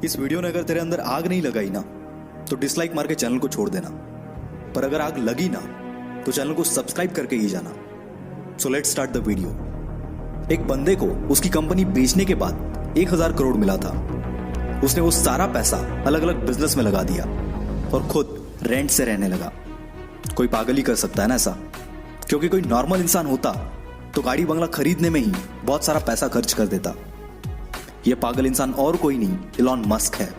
इस वीडियो ने अगर तेरे अंदर आग नहीं लगाई ना तो डिसलाइक मार के चैनल को छोड़ देना, पर अगर आग लगी ना तो चैनल को सब्सक्राइब करके ही जाना। So let's start the video. एक बंदे को उसकी कंपनी बेचने के बाद 1000 करोड़ मिला था। उसने वो सारा पैसा अलग अलग बिजनेस में लगा दिया और खुद रेंट से रहने लगा। कोई पागल ही कर सकता है ना ऐसा, क्योंकि कोई नॉर्मल इंसान होता तो गाड़ी बंगला खरीदने में ही बहुत सारा पैसा खर्च कर देता। यह पागल इंसान और कोई नहीं, इलॉन मस्क है,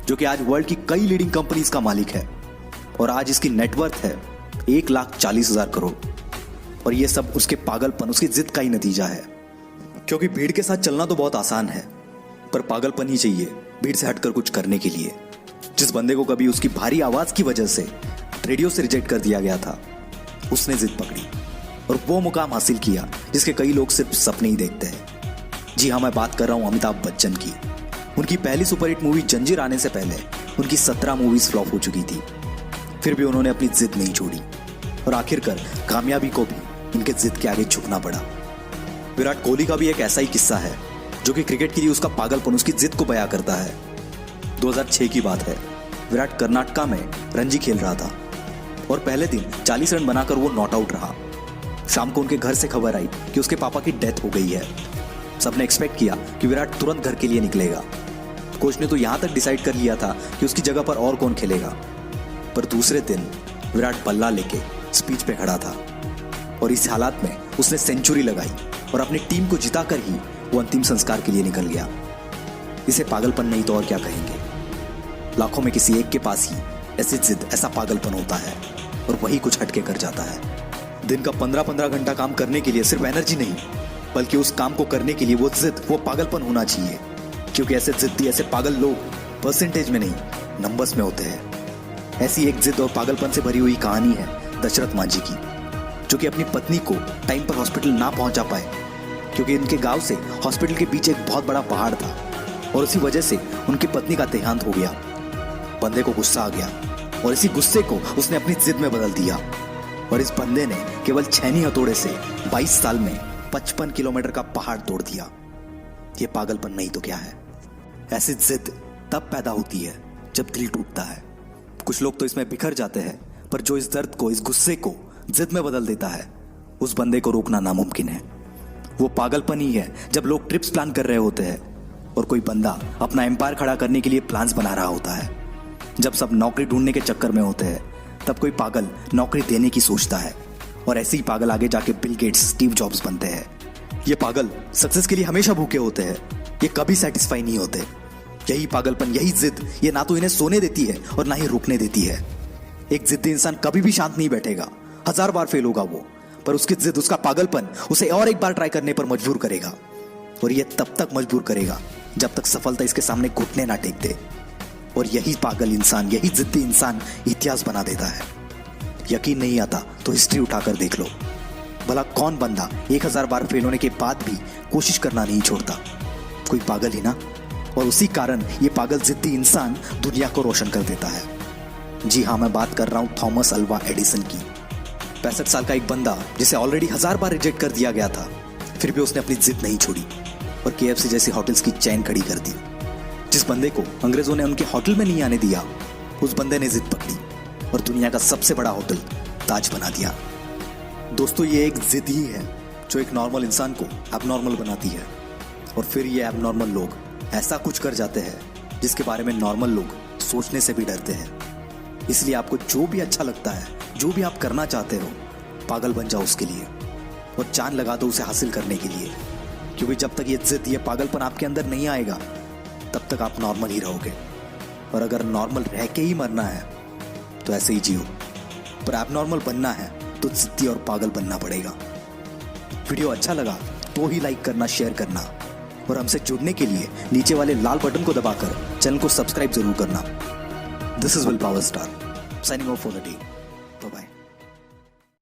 जो कि आज वर्ल्ड की कई लीडिंग कंपनीज का मालिक है और आज इसकी नेटवर्थ है 1,40,000 करोड़। और यह सब उसके पागलपन, उसकी जिद का ही नतीजा है। क्योंकि भीड़ के साथ चलना तो बहुत आसान है, पर पागलपन ही चाहिए भीड़ से हटकर कुछ करने के लिए। जिस बंदे को कभी उसकी भारी आवाज की वजह से रेडियो से रिजेक्ट कर दिया गया था, उसने जिद पकड़ी और वो मुकाम हासिल किया जिसके कई लोग सिर्फ सपने ही देखते हैं। जी हाँ, मैं बात कर रहा हूं अमिताभ बच्चन की। उनकी पहली सुपरहिट मूवी जंजीर आने से पहले उनकी 17 मूवीज फ्लॉप हो चुकी थी, फिर भी उन्होंने अपनी जिद नहीं छोड़ी और आखिरकार कामयाबी को भी उनके जिद के आगे झुकना पड़ा। विराट कोहली का भी एक ऐसा ही किस्सा है, जो कि क्रिकेट के लिए उसका पागलपन, उसकी जिद को बयां करता है। 2006 की बात है। विराट कर्नाटका में रणजी खेल रहा था और पहले दिन 40 रन बनाकर वो नॉट आउट रहा। शाम को उनके घर से खबर आई कि उसके पापा की डेथ हो गई है। सबने एक्सपेक्ट किया कि विराट तुरंत घर के लिए निकलेगा। कोच ने तो यहां तक डिसाइड कर लिया था कि उसकी जगह पर और कौन खेलेगा, पर दूसरे दिन विराट बल्ला लेके स्पीच पे खड़ा था और इस हालात में उसने सेंचुरी लगाई और अपनी टीम को जिताकर ही वो अंतिम संस्कार के लिए निकल गया। इसे पागलपन नहीं तो और क्या कहेंगे। लाखों में किसी एक के पास ही ऐसी जिद, ऐसा पागलपन होता है और वही कुछ हटके कर जाता है। दिन का 15-15 घंटा काम करने के लिए सिर्फ एनर्जी नहीं, बल्कि उस काम को करने के लिए वो जिद, वो पागलपन होना चाहिए। क्योंकि ऐसे जिद्दी, ऐसे पागल लोग परसेंटेज में नहीं, नंबर्स में होते हैं। ऐसी एक जिद और पागलपन से भरी हुई कहानी है दशरथ मांझी की, जो कि अपनी पत्नी को टाइम पर हॉस्पिटल ना पहुंचा पाए, क्योंकि उनके गांव से हॉस्पिटल के पीछे एक बहुत बड़ा पहाड़ था और उसी वजह से उनकी पत्नी का देहांत हो गया। बंदे को गुस्सा आ गया और इसी गुस्से को उसने अपनी जिद में बदल दिया और इस बंदे ने केवल छेनी हथौड़े से 22 साल में 55 किलोमीटर का पहाड़ तोड़ दिया। ये पागलपन नहीं तो क्या है। ऐसी जिद तब पैदा होती है जब दिल टूटता है। कुछ लोग तो इसमें बिखर जाते हैं, पर जो इस दर्द को, इस गुस्से को जिद में बदल देता है, उस बंदे को रोकना नामुमकिन है। वो पागलपन ही है जब लोग ट्रिप्स प्लान कर रहे होते हैं और कोई बंदा अपना एम्पायर खड़ा करने के लिए प्लान्स बना रहा होता है। जब सब नौकरी ढूंढने के चक्कर में होते हैं, तब कोई पागल नौकरी देने की सोचता है और ऐसे ही पागल आगे जाके बिल गेट्स, स्टीव जॉब्स बनते हैं। ये पागल सक्सेस के लिए हमेशा भूखे होते हैं, ये कभी सेटिस्फाई नहीं होते। यही पागलपन, यही जिद, ये ना तो इन्हें सोने देती है और ना ही रुकने देती है। एक जिद्दी इंसान कभी भी शांत नहीं बैठेगा, 1000 बार फेल होगा वो, पर उसकी जिद, उसका पागलपन उसे और एक बार ट्राई करने पर मजबूर करेगा और ये तब तक मजबूर करेगा जब तक सफलता इसके सामने घुटने ना टेक दे। और यही पागल इंसान, यही जिद्दी इंसान इतिहास बना देता है। यकीन नहीं आता तो हिस्ट्री उठाकर देख लो, भला कौन बंदा 1000 बार फेल होने के बाद भी कोशिश करना नहीं छोड़ता। कोई पागल ही ना। और उसी कारण ये पागल जिद्दी इंसान दुनिया को रोशन कर देता है। जी हाँ, मैं बात कर रहा हूं थॉमस अल्वा एडिसन की। 65 साल का एक बंदा जिसे ऑलरेडी 1000 बार रिजेक्ट कर दिया गया था, फिर भी उसने अपनी जिद नहीं छोड़ी और KFC जैसी होटल्स की चेन खड़ी कर दी। जिस बंदे को अंग्रेजों ने उनके होटल में नहीं आने दिया, उस बंदे ने जिद पकड़ी और दुनिया का सबसे बड़ा होटल ताज बना दिया। दोस्तों, ये एक जिद ही है जो एक नॉर्मल इंसान को एबनॉर्मल बनाती है और फिर ये एबनॉर्मल लोग ऐसा कुछ कर जाते हैं जिसके बारे में नॉर्मल लोग सोचने से भी डरते हैं। इसलिए आपको जो भी अच्छा लगता है, जो भी आप करना चाहते हो, पागल बन जाओ उसके लिए और जान लगा दो उसे हासिल करने के लिए। क्योंकि जब तक ये जिद, ये पागलपन आपके अंदर नहीं आएगा, तब तक आप नॉर्मल ही रहोगे। और अगर नॉर्मल रह के ही मरना है तो ऐसे ही जियो, पर एबनॉर्मल बनना है तो जिद्दी और पागल बनना पड़ेगा। वीडियो अच्छा लगा तो ही लाइक करना, शेयर करना और हमसे जुड़ने के लिए नीचे वाले लाल बटन को दबाकर चैनल को सब्सक्राइब जरूर करना। This is will power star signing off for the day. Bye bye.